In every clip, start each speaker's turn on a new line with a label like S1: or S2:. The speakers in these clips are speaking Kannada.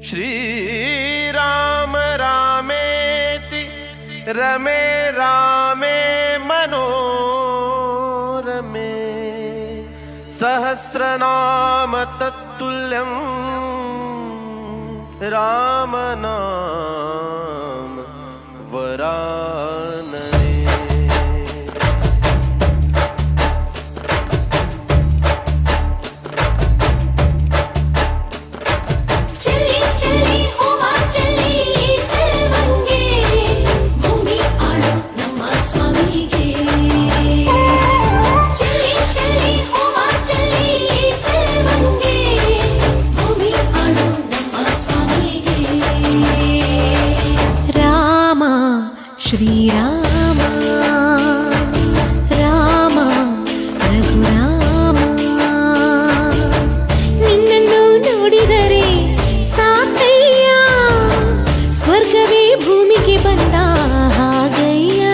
S1: श्रीराम रामेति रमे रामे मनोरमे सहस्रनाम तत्तुल्यं रामनाम वरानने।
S2: ಶ್ರೀರಾಮ ರಾಮ ರಘುರಾಮ ನಿನ್ನನ್ನು ನೋಡಿದರೆ ಸಾಕಯ್ಯ ಸ್ವರ್ಗವೇ ಭೂಮಿಗೆ ಬಂದ ಹಾಗಯ್ಯ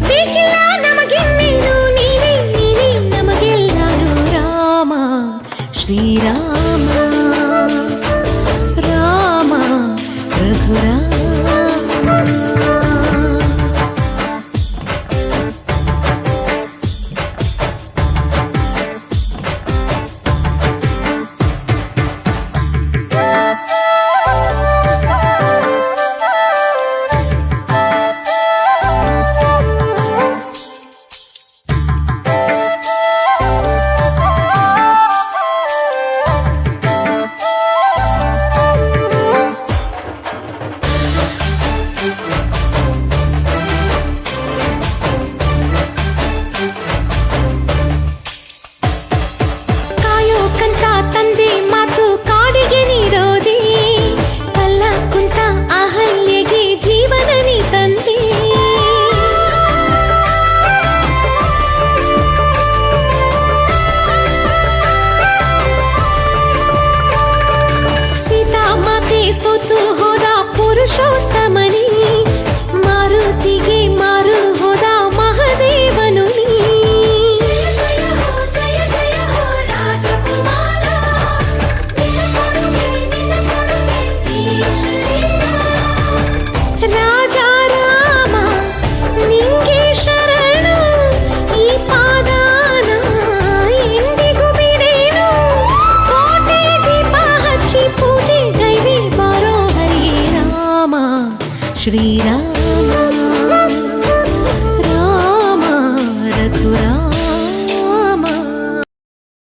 S2: ಬೇಕಿಲ್ಲ ನಮಗಿನ್ನೇನು ನೀನೇ ನೀನೇ ನಮಗೆಲ್ಲರೂ ರಾಮ ಶ್ರೀರಾಮ ರಾಮ ರಘುರಾಮ ಸೋತು ಹೋದ ಪುರುಷೋತ್ತಮನಿ ಮಾರುತಿಗೆ ಮಾರು ಹೋದ ಮಹಾದೇವನು ನೀ ಜಯ ಜಯ ಹೋ ರಾಜಕುಮಾರ ರಾಜ ರಾಮ ನಿಂಗೆ ಶರಣು ಈ ಪಾದಾನ ಎಂದಿಗೂ ಬಿಡೇನು ಕೋಟೆ ದೀಪ ಹಚ್ಚಿ ಪೂಜೆ ಗೈವೆ श्रीराम